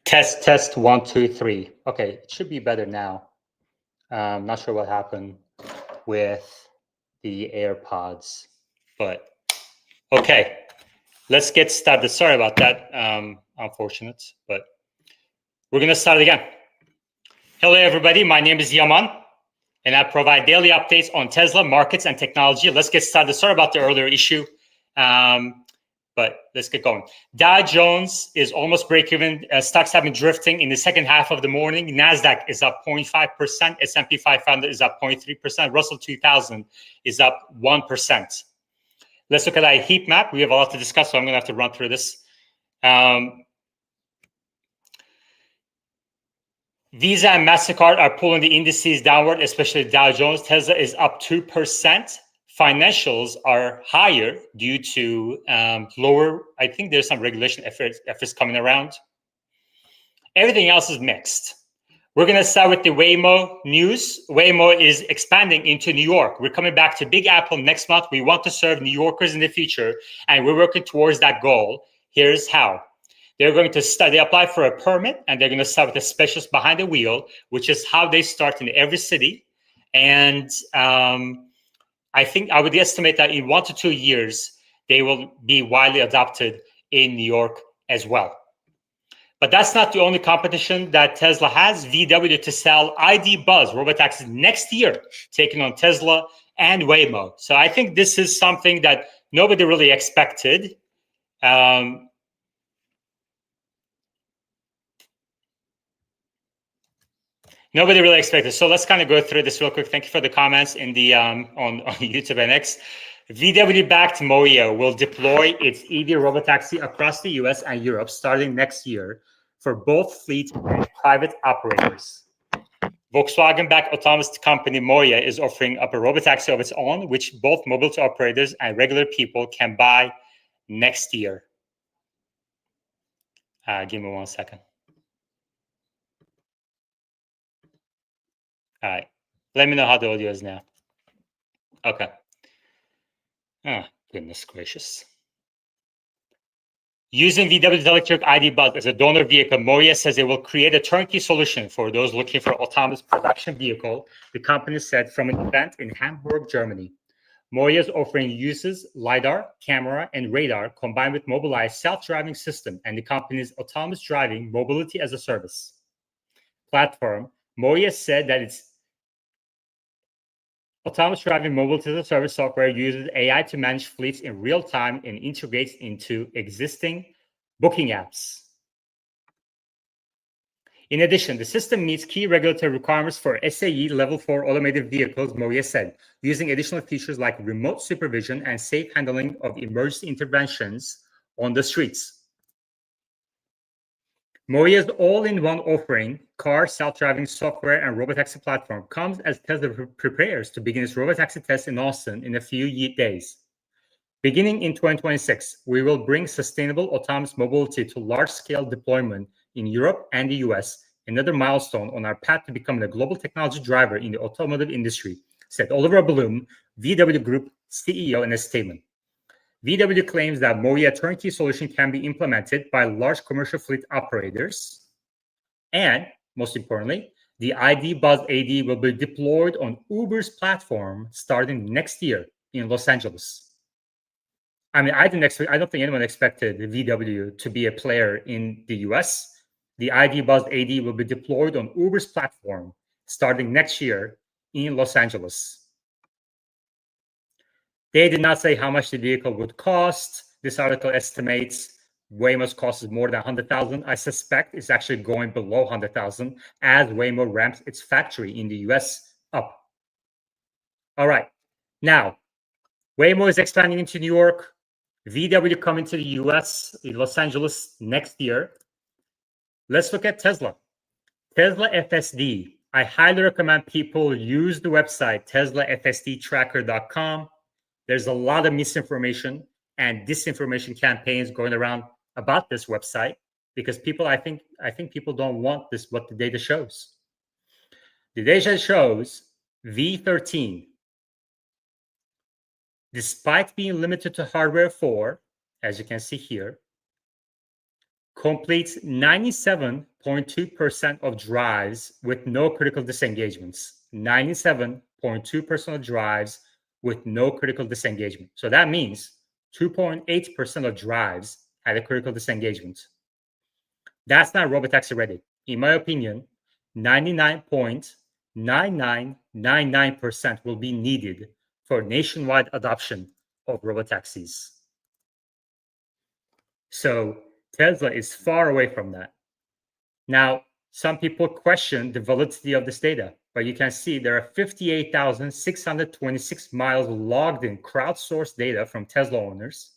Test, test, 1, 2, 3. Okay, it should be better now. Not sure what happened with the AirPods, but okay, let's get started. Sorry about that, unfortunate, but we're gonna start again. Hello, everybody. My name is Yaman, and I provide daily updates on Tesla markets and technology. Let's get started. Sorry about the earlier issue. But let's get going. Dow Jones is almost break-even. Stocks have been drifting in the second half of the morning. NASDAQ is up 0.5%. S&P 500 is up 0.3%. Russell 2000 is up 1%. Let's look at our heat map. We have a lot to discuss, so I'm going to have to run through this. Visa and MasterCard are pulling the indices downward, especially Dow Jones. Tesla is up 2%. Financials are higher due to lower, I think there's some regulation efforts coming around. Everything else is mixed. We're going to start with the Waymo news. Waymo is expanding into New York. We're coming back to Big Apple next month. We want to serve New Yorkers in the future, and we're working towards that goal. Here's how. They're going to start, they apply for a permit, and they're going to start with a specialist behind the wheel, which is how they start in every city. And I think I would estimate that in 1 to 2 years, they will be widely adopted in New York as well. But that's not the only competition that Tesla has. VW to sell ID Buzz robotaxis next year, taking on Tesla and Waymo. So I think this is something that nobody really expected. Nobody really expected. So let's kind of go through this real quick. Thank you for the comments in the on YouTube and X. VW-backed Moya will deploy its EV robotaxi across the US and Europe starting next year for both fleet and private operators. Volkswagen-backed autonomous company Moya is offering up a robotaxi of its own, which both mobility operators and regular people can buy next year. Give me 1 second. All right, let me know how the audio is now. Okay. Oh, goodness gracious. Using VW's electric ID Buzz as a donor vehicle, Moya says it will create a turnkey solution for those looking for autonomous production vehicle, the company said from an event in Hamburg, Germany. Moya is offering uses LiDAR, camera, and radar combined with Mobileye's self-driving system and the company's autonomous driving mobility as a service platform. Moya said that its autonomous driving mobility as a service software uses AI to manage fleets in real time and integrates into existing booking apps. In addition, the system meets key regulatory requirements for SAE Level 4 automated vehicles, Moya said, using additional features like remote supervision and safe handling of emergency interventions on the streets. Moya's all-in-one offering, car self-driving software and robotaxi platform, comes as Tesla prepares to begin its robotaxi test in Austin in a few days. Beginning in 2026, we will bring sustainable autonomous mobility to large-scale deployment in Europe and the US, another milestone on our path to becoming a global technology driver in the automotive industry, said Oliver Bloom, VW Group CEO, in a statement. VW claims that Moya turnkey solution can be implemented by large commercial fleet operators. And most importantly, the ID Buzz AD will be deployed on Uber's platform starting next year in Los Angeles. I mean, I don't think anyone expected VW to be a player in the US. The ID Buzz AD will be deployed on Uber's platform starting next year in Los Angeles. They did not say how much the vehicle would cost. This article estimates Waymo's cost is more than $100,000. I suspect it's actually going below $100,000 as Waymo ramps its factory in the US up. All right. Now, Waymo is expanding into New York. VW coming to the US, in Los Angeles next year. Let's look at Tesla. Tesla FSD. I highly recommend people use the website teslafsdtracker.com. There's a lot of misinformation and disinformation campaigns going around about this website because people, I think people don't want this, what the data shows. The data shows V13, despite being limited to hardware 4, as you can see here, completes 97 97.2% of drives with no critical disengagements. 97.2% of drives with no critical disengagement. So that means 2.8% of drives had a critical disengagement. That's not robotaxi ready. In my opinion, 99.9999% will be needed for nationwide adoption of robotaxis. So Tesla is far away from that. Now, some people question the validity of this data, but you can see there are 58,626 miles logged in crowdsourced data from Tesla owners,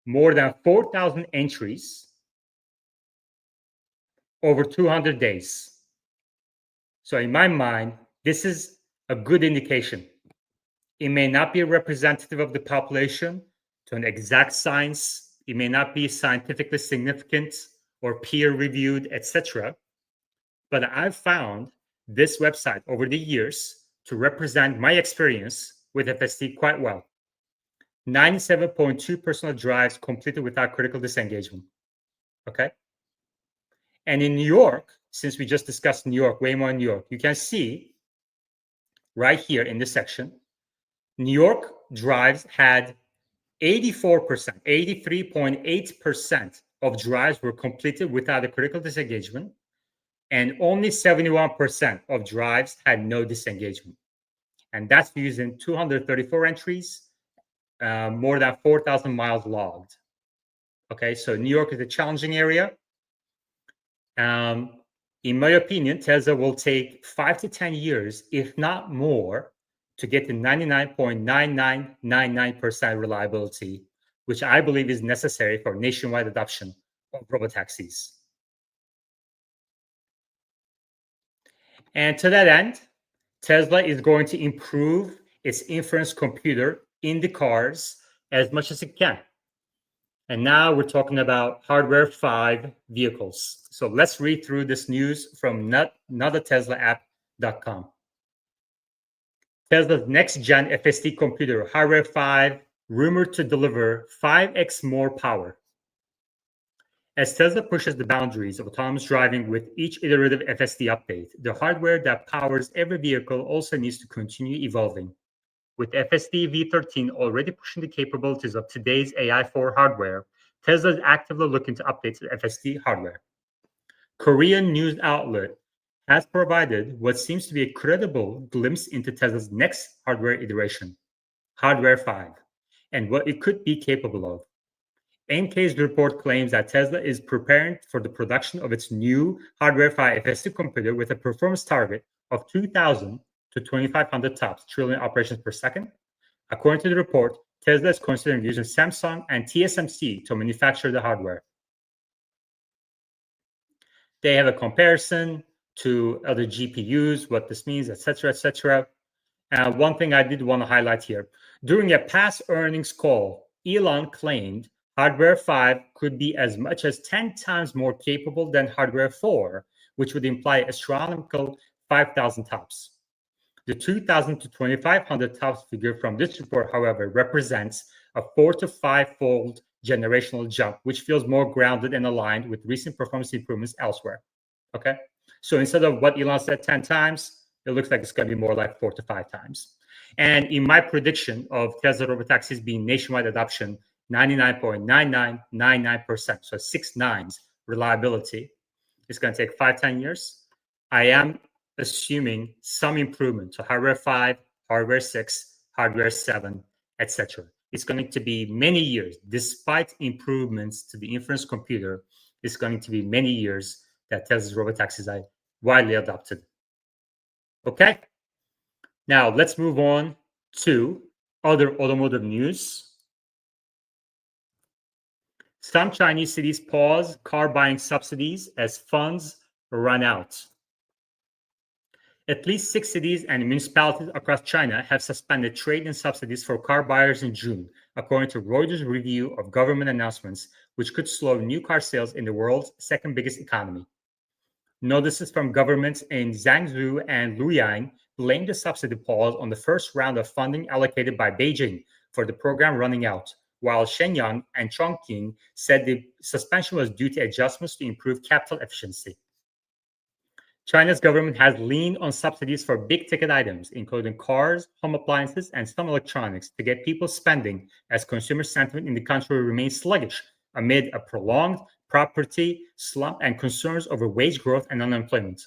more than 4,000 entries, over 200 days. So in my mind, this is a good indication. It may not be representative of the population to an exact science. It may not be scientifically significant or peer-reviewed, etc. But I've found this website over the years to represent my experience with FSD quite well. 97.2% of drives completed without critical disengagement. Okay. And in New York, since we just discussed New York, Waymo in New York, you can see right here in this section, New York drives had 84%, 83.8% of drives were completed without a critical disengagement, and only 71% of drives had no disengagement. And that's using 234 entries, more than 4,000 miles logged. Okay, so New York is a challenging area. In my opinion, Tesla will take 5 to 10 years, if not more, to get to 99.9999% reliability, which I believe is necessary for nationwide adoption of robotaxis. And to that end, Tesla is going to improve its inference computer in the cars as much as it can. And now we're talking about hardware 5 vehicles. So let's read through this news from notateslaapp.com. Tesla's next-gen FSD computer, hardware 5, rumored to deliver 5x more power. As Tesla pushes the boundaries of autonomous driving with each iterative FSD update, the hardware that powers every vehicle also needs to continue evolving. With FSD v13 already pushing the capabilities of today's AI4 hardware, Tesla is actively looking to update the FSD hardware. Korean news outlet has provided what seems to be a credible glimpse into Tesla's next hardware iteration, hardware 5, and what it could be capable of. NK's report claims that Tesla is preparing for the production of its new hardware 5 FSD computer with a performance target of 2,000 to 2,500 TOPS, trillion operations per second. According to the report, Tesla is considering using Samsung and TSMC to manufacture the hardware. They have a comparison to other GPUs, what this means, etc., etc. One thing I did want to highlight here. During a past earnings call, Elon claimed hardware 5 could be as much as 10 times more capable than hardware 4, which would imply astronomical 5,000 TOPS. The 2,000 to 2,500 TOPS figure from this report, however, represents a 4 to 5-fold generational jump, which feels more grounded and aligned with recent performance improvements elsewhere. Okay, so instead of what Elon said 10 times, it looks like it's going to be more like 4 to 5 times. And in my prediction of Tesla robotaxis being nationwide adoption, 99.9999%, so 6 nines reliability, it's going to take 5-10 years. I am assuming some improvement to hardware 5, hardware 6, hardware 7, etc. It's going to be many years, despite improvements to the inference computer. It's going to be many years that Tesla's robotaxis are widely adopted. Okay, now let's move on to other automotive news. Some Chinese cities pause car buying subsidies as funds run out. At least 6 cities and municipalities across China have suspended trade-in subsidies for car buyers in June, according to Reuters' review of government announcements, which could slow new car sales in the world's second biggest economy. Notices from governments in Zhangzhou and Luoyang blamed the subsidy pause on the first round of funding allocated by Beijing for the program running out, while Shenyang and Chongqing said the suspension was due to adjustments to improve capital efficiency. China's government has leaned on subsidies for big-ticket items, including cars, home appliances, and some electronics, to get people spending as consumer sentiment in the country remains sluggish amid a prolonged property slump and concerns over wage growth and unemployment.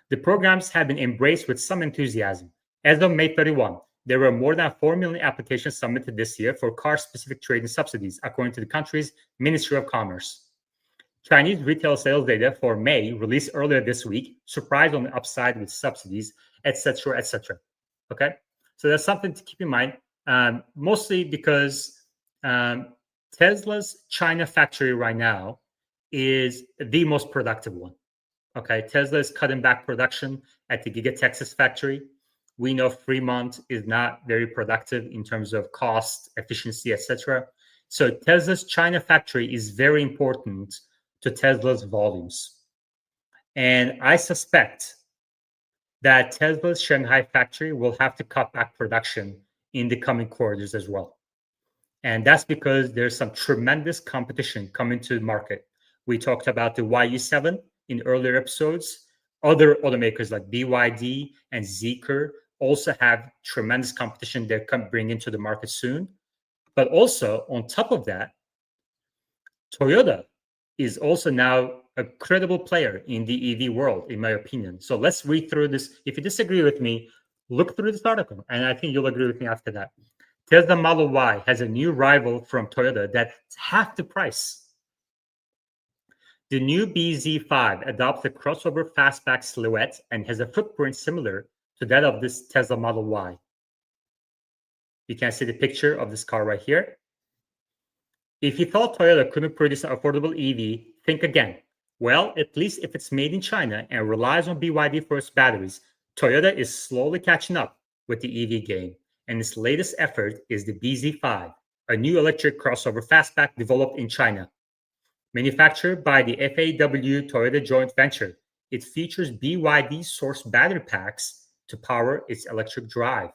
The programs have been embraced with some enthusiasm. As of May 31, there were more than 4 million applications submitted this year for car-specific trade-in subsidies, according to the country's Ministry of Commerce. Chinese retail sales data for May, released earlier this week, surprised on the upside with subsidies, etc., etc. Okay, so that's something to keep in mind, mostly because Tesla's China factory right now is the most productive one. Okay, Tesla is cutting back production at the Giga Texas factory. We know Fremont is not very productive in terms of cost, efficiency, etc. So Tesla's China factory is very important to Tesla's volumes. And I suspect that Tesla's Shanghai factory will have to cut back production in the coming quarters as well. And that's because there's some tremendous competition coming to the market. We talked about the YU7 in earlier episodes. Other automakers like BYD and Zeekr also have tremendous competition they're bringing to the market soon. But also, on top of that, Toyota is also now a credible player in the EV world, in my opinion. So let's read through this. If you disagree with me, look through this article, and I think you'll agree with me after that. Tesla Model Y has a new rival from Toyota that's half the price. The new BZ5 adopts a crossover fastback silhouette and has a footprint similar to that of this Tesla Model Y. You can see the picture of this car right here. If you thought Toyota couldn't produce an affordable EV, think again. Well, at least if it's made in China and relies on BYD for its batteries, Toyota is slowly catching up with the EV game, and its latest effort is the BZ5, a new electric crossover fastback developed in China. Manufactured by the FAW Toyota joint venture, it features BYD-sourced battery packs to power its electric drive.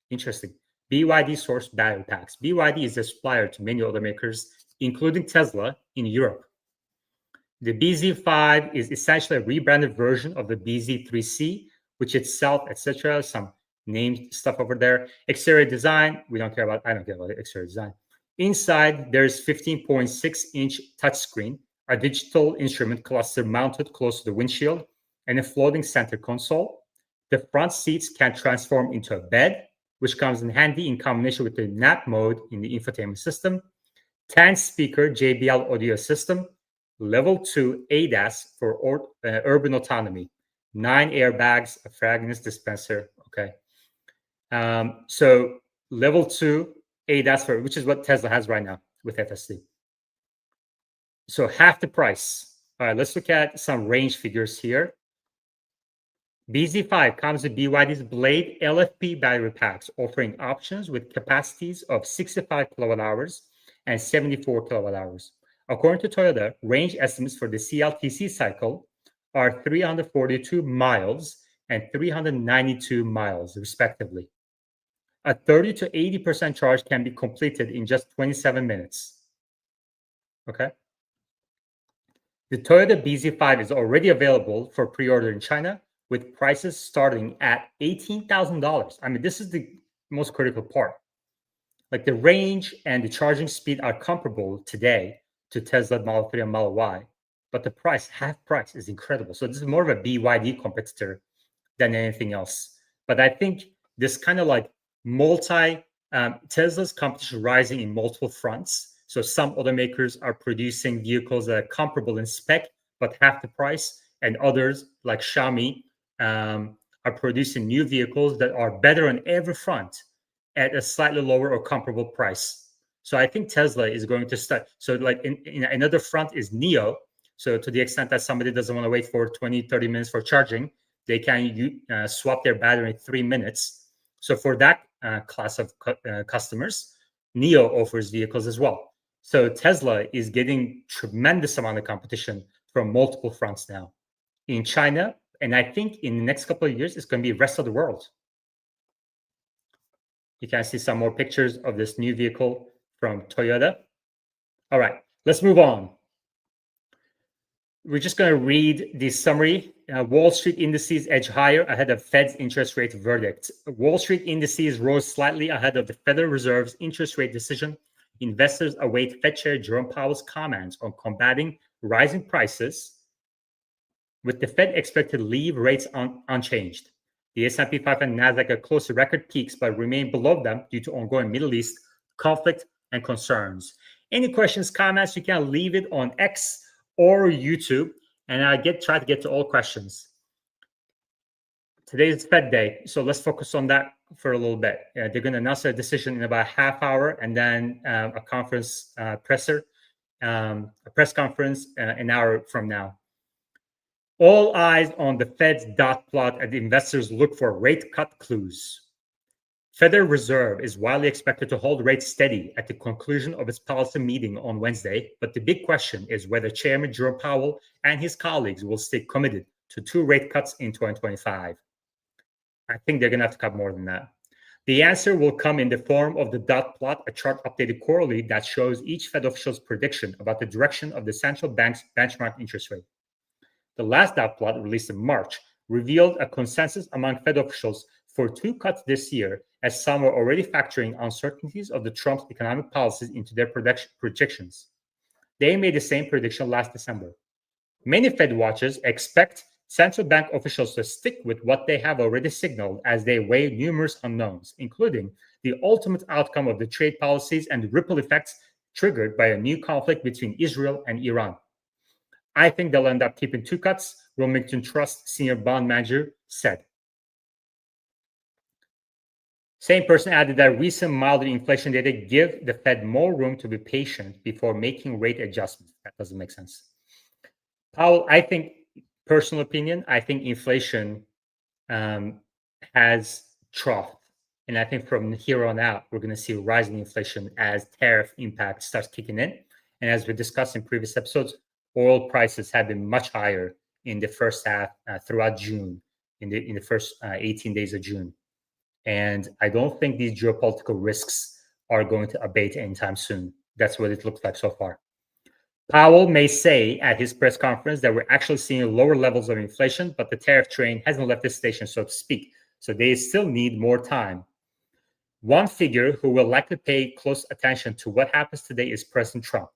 Interesting. BYD-sourced battery packs. BYD is a supplier to many automakers, including Tesla, in Europe. The BZ5 is essentially a rebranded version of the BZ3C, which itself, etc., some named stuff over there. Exterior design, I don't care about the exterior design. Inside, there's 15.6-inch touchscreen, a digital instrument cluster mounted close to the windshield, and a floating center console. The front seats can transform into a bed, which comes in handy in combination with the nap mode in the infotainment system. 10-speaker JBL audio system, level 2 ADAS for urban autonomy, 9 airbags, a fragrance dispenser. Okay, so level 2 ADAS for, which is what Tesla has right now with FSD. So half the price. All right, let's look at some range figures here. BZ5 comes with BYD's Blade LFP battery packs, offering options with capacities of 65 kilowatt hours and 74 kilowatt hours. According to Toyota, range estimates for the CLTC cycle are 342 miles and 392 miles, respectively. A 30 to 80% charge can be completed in just 27 minutes. Okay. The Toyota BZ5 is already available for pre-order in China, with prices starting at $18,000. I mean, this is the most critical part. Like, the range and the charging speed are comparable today to Tesla Model 3 and Model Y, but the price, half price, is incredible. So this is more of a BYD competitor than anything else. But I think this kind of like Tesla's competition rising in multiple fronts. So some automakers are producing vehicles that are comparable in spec, but half the price, and others like Xiaomi are producing new vehicles that are better on every front at a slightly lower or comparable price. So I think Tesla is going to start. So like in another front is NIO. So to the extent that somebody doesn't want to wait for 20, 30 minutes for charging, they can swap their battery in 3 minutes. So for that class of customers, NIO offers vehicles as well. So Tesla is getting tremendous amount of competition from multiple fronts now in China. And I think in the next couple of years, it's going to be the rest of the world. You can see some more pictures of this new vehicle from Toyota. All right, let's move on. We're just going to read the summary. Wall Street indices edge higher ahead of Fed's interest rate verdict. Wall Street indices rose slightly ahead of the Federal Reserve's interest rate decision. Investors await Fed Chair Jerome Powell's comments on combating rising prices, with the Fed expected to leave rates unchanged. The S&P 500 and Nasdaq are close to record peaks, but remain below them due to ongoing Middle East conflict and concerns. Any questions, comments, you can leave it on X or YouTube, and I try to get to all questions. Today is Fed Day, so let's focus on that for a little bit. They're going to announce a decision in about a half hour, and then a press conference an hour from now. All eyes on the Fed's dot plot as investors look for rate cut clues. Federal Reserve is widely expected to hold rates steady at the conclusion of its policy meeting on Wednesday, but the big question is whether Chairman Jerome Powell and his colleagues will stay committed to 2 rate cuts in 2025. I think they're going to have to cut more than that. The answer will come in the form of the dot plot, a chart updated quarterly that shows each Fed official's prediction about the direction of the central bank's benchmark interest rate. The last dot plot, released in March, revealed a consensus among Fed officials for 2 cuts this year, as some were already factoring uncertainties of the Trump's economic policies into their projections. They made the same prediction last December. Many Fed watchers expect central bank officials to stick with what they have already signaled as they weigh numerous unknowns, including the ultimate outcome of the trade policies and the ripple effects triggered by a new conflict between Israel and Iran. I think they'll end up keeping 2 cuts, Wilmington Trust senior bond manager said. Same person added that recent milder inflation data give the Fed more room to be patient before making rate adjustments. That doesn't make sense. Powell, I think, personal opinion, I think inflation has troughed. And I think from here on out, we're going to see rising inflation as tariff impact starts kicking in. And as we discussed in previous episodes, oil prices have been much higher in the first half throughout June, in the first 18 days of June. And I don't think these geopolitical risks are going to abate anytime soon. That's what it looks like so far. Powell may say at his press conference that we're actually seeing lower levels of inflation, but the tariff train hasn't left the station, so to speak. So they still need more time. One figure who will likely pay close attention to what happens today is President Trump.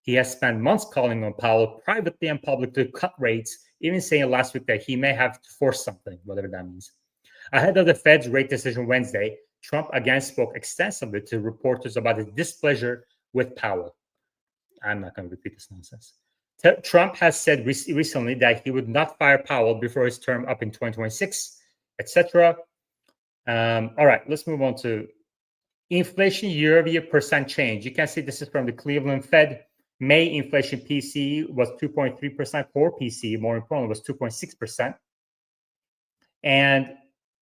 He has spent months calling on Powell privately and publicly to cut rates, even saying last week that he may have to force something, whatever that means. Ahead of the Fed's rate decision Wednesday, Trump again spoke extensively to reporters about his displeasure with Powell. I'm not going to repeat this nonsense. Trump has said recently that he would not fire Powell before his term up in 2026, etc. All right, let's move on to inflation year-over-year percent change. You can see this is from the Cleveland Fed. May inflation PCE was 2.3%. Core PCE, more importantly, was 2.6%. And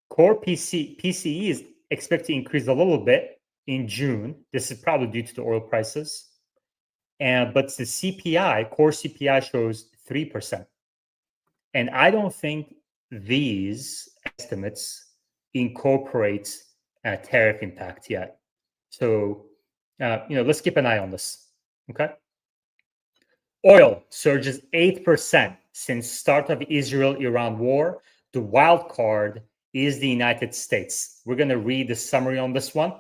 core PCE is expected to increase a little bit in June. This is probably due to the oil prices. But the CPI, core CPI, shows 3%. And I don't think these estimates incorporate tariff impact yet. So, let's keep an eye on this. Okay. Oil surges 8% since start of Israel-Iran war. The wild card is the United States. We're going to read the summary on this one.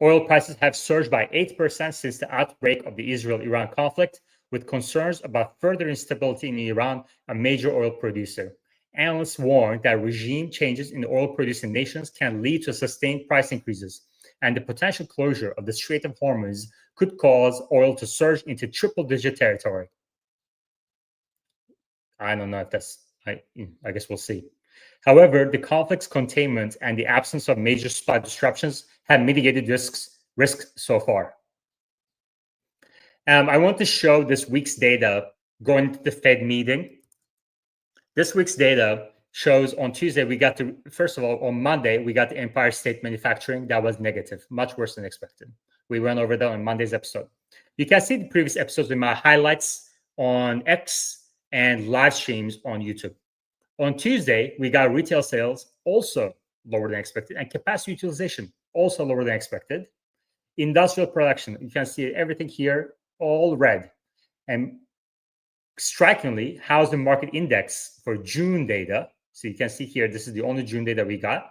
Oil prices have surged by 8% since the outbreak of the Israel-Iran conflict, with concerns about further instability in Iran, a major oil producer. Analysts warn that regime changes in oil-producing nations can lead to sustained price increases, and the potential closure of the Strait of Hormuz could cause oil to surge into triple-digit territory. I don't know if that's, I guess we'll see. However, the conflict's containment and the absence of major supply disruptions have mitigated risks so far. I want to show this week's data going into the Fed meeting. This week's data shows on Tuesday, first of all, on Monday, we got the Empire State Manufacturing. That was negative, much worse than expected. We went over that on Monday's episode. You can see the previous episodes in my highlights on X and live streams on YouTube. On Tuesday, we got retail sales also lower than expected and capacity utilization also lower than expected. Industrial production, you can see everything here, all red. And strikingly, housing market index for June data, so you can see here, this is the only June data we got,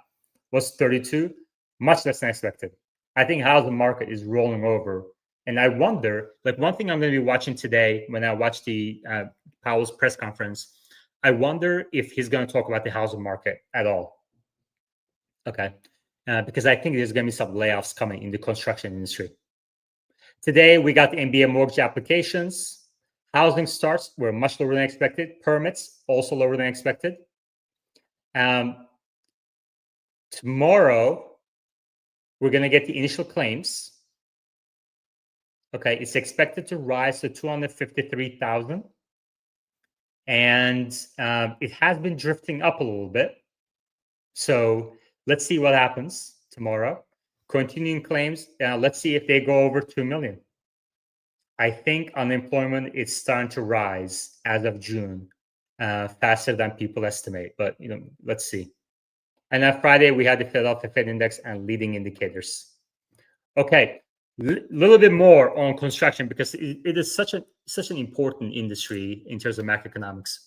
was 32, much less than expected. I think housing market is rolling over. And I wonder, like one thing I'm going to be watching today when I watch the Powell's press conference, I wonder if he's going to talk about the housing market at all. Okay. Because I think there's going to be some layoffs coming in the construction industry. Today, we got the MBA mortgage applications. Housing starts were much lower than expected. Permits also lower than expected. Tomorrow, we're going to get the initial claims. Okay, it's expected to rise to 253,000. And it has been drifting up a little bit. So let's see what happens tomorrow. Continuing claims, let's see if they go over 2 million. I think unemployment is starting to rise as of June, faster than people estimate. But let's see. And on Friday, we had the Philadelphia Fed Index and leading indicators. Okay, little bit more on construction because it is such an important industry in terms of macroeconomics.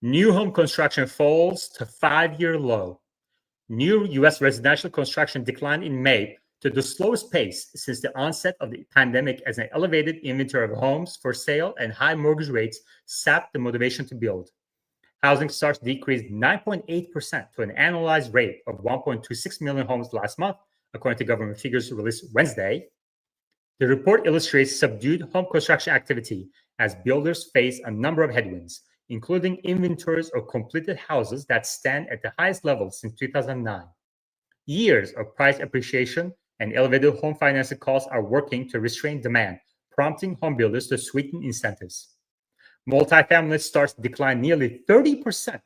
New home construction falls to 5-year low. New U.S. residential construction declined in May to the slowest pace since the onset of the pandemic, as an elevated inventory of homes for sale and high mortgage rates sapped the motivation to build. Housing starts decreased 9.8% to an annualized rate of 1.26 million homes last month, according to government figures released Wednesday. The report illustrates subdued home construction activity as builders face a number of headwinds, including inventories of completed houses that stand at the highest level since 2009. Years of price appreciation and elevated home financing costs are working to restrain demand, prompting home builders to sweeten incentives. Multifamily starts declined nearly 30%.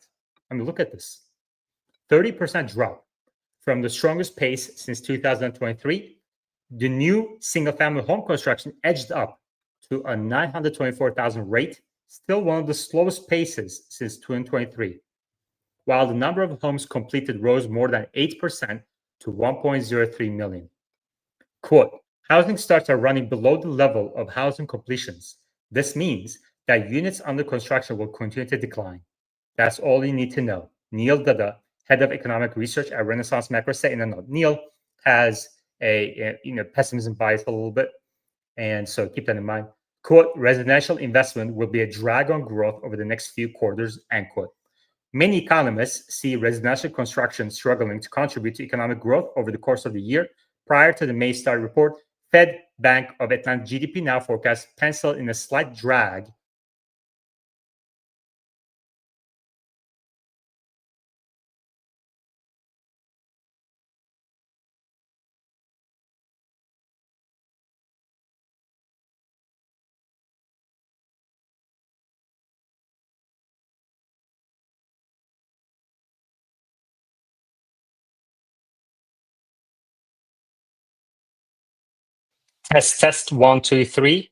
I mean, look at this. 30% drop from the strongest pace since 2023. The new single-family home construction edged up to a 924,000 rate, still one of the slowest paces since 2023, while the number of homes completed rose more than 8% to 1.03 million. Quote, housing starts are running below the level of housing completions. This means that units under construction will continue to decline. That's all you need to know. Neil Dada, head of economic research at Renaissance Macro, said in a note. Neil has a pessimism bias a little bit, and so keep that in mind. Quote, residential investment will be a drag on growth over the next few quarters, end quote. Many economists see residential construction struggling to contribute to economic growth over the course of the year. Prior to the May start report, Fed Bank of Atlanta GDP Now forecast penciled in a slight drag Test 1, 2, 3.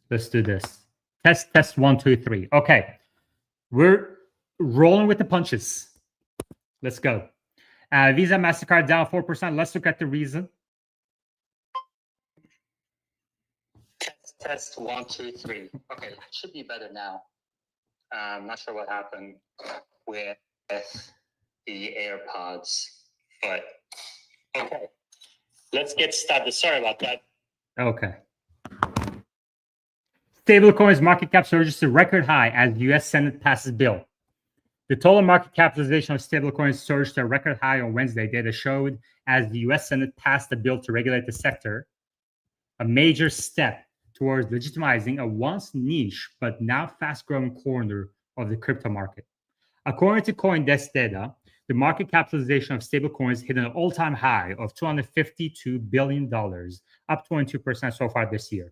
Let's do this. Test 1, 2, 3. Okay, we're rolling with the punches. Let's go. Visa, MasterCard down 4%. Let's look at the reason. Test 1, 2, 3. Okay, it should be better now. I'm not sure what happened with the AirPods, but okay. Let's get started. Sorry about that. Okay. Stablecoins market cap surges to record high as U.S. Senate passes bill. The total market capitalization of stablecoins surged to a record high on Wednesday, data showed, as the U.S. Senate passed a bill to regulate the sector, a major step towards legitimizing a once niche but now fast-growing corner of the crypto market. According to CoinDesk data, the market capitalization of stablecoins hit an all-time high of $252 billion, up 22% so far this year.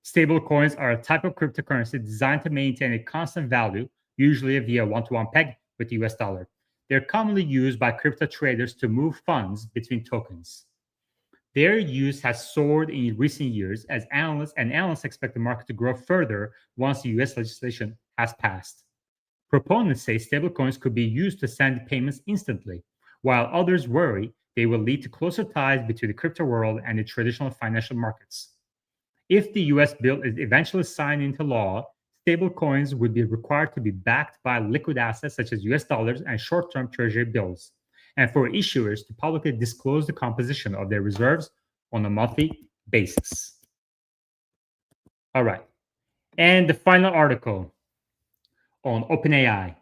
Stablecoins are a type of cryptocurrency designed to maintain a constant value, usually via one-to-one peg with the US dollar. They're commonly used by crypto traders to move funds between tokens. Their use has soared in recent years as analysts expect the market to grow further once the US legislation has passed. Proponents say stablecoins could be used to send payments instantly, while others worry they will lead to closer ties between the crypto world and the traditional financial markets. If the US bill is eventually signed into law, stablecoins would be required to be backed by liquid assets such as US dollars and short term treasury bills, and for issuers to publicly disclose the composition of their reserves on a monthly basis. All right. And the final article on OpenAI.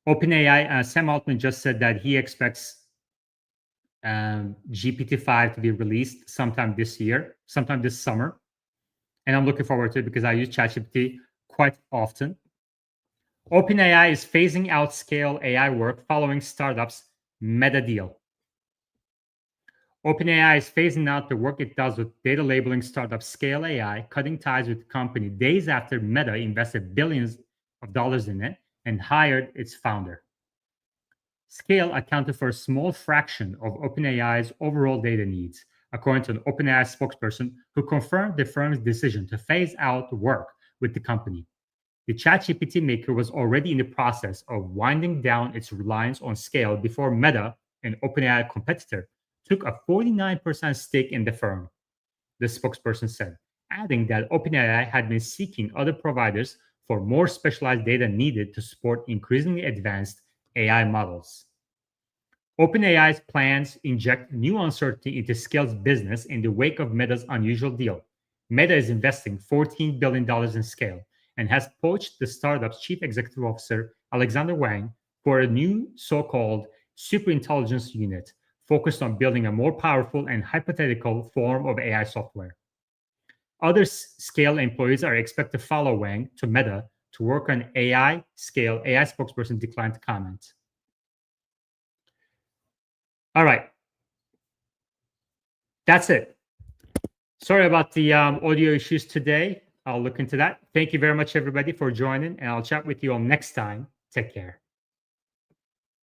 OpenAI, Sam Altman just said that he expects GPT-5 to be released sometime this year, sometime this summer. And I'm looking forward to it because I use ChatGPT quite often. OpenAI is phasing out scale AI work following startups' Meta deal. OpenAI is phasing out the work it does with data labeling startup Scale AI, cutting ties with the company days after Meta invested billions of dollars in it and hired its founder. Scale accounted for a small fraction of OpenAI's overall data needs, according to an OpenAI spokesperson who confirmed the firm's decision to phase out work with the company. The ChatGPT maker was already in the process of winding down its reliance on Scale before Meta, an OpenAI competitor, took a 49% stake in the firm, the spokesperson said, adding that OpenAI had been seeking other providers for more specialized data needed to support increasingly advanced AI models. OpenAI's plans inject new uncertainty into Scale's business in the wake of Meta's unusual deal. Meta is investing $14 billion in Scale and has poached the startup's chief executive officer, Alexander Wang, for a new so-called superintelligence unit focused on building a more powerful and hypothetical form of AI software. Other Scale employees are expected to follow Wang to Meta to work on AI. Scale AI spokesperson declined to comment. All right. That's it. Sorry about the audio issues today. I'll look into that. Thank you very much, everybody, for joining, and I'll chat with you all next time. Take care.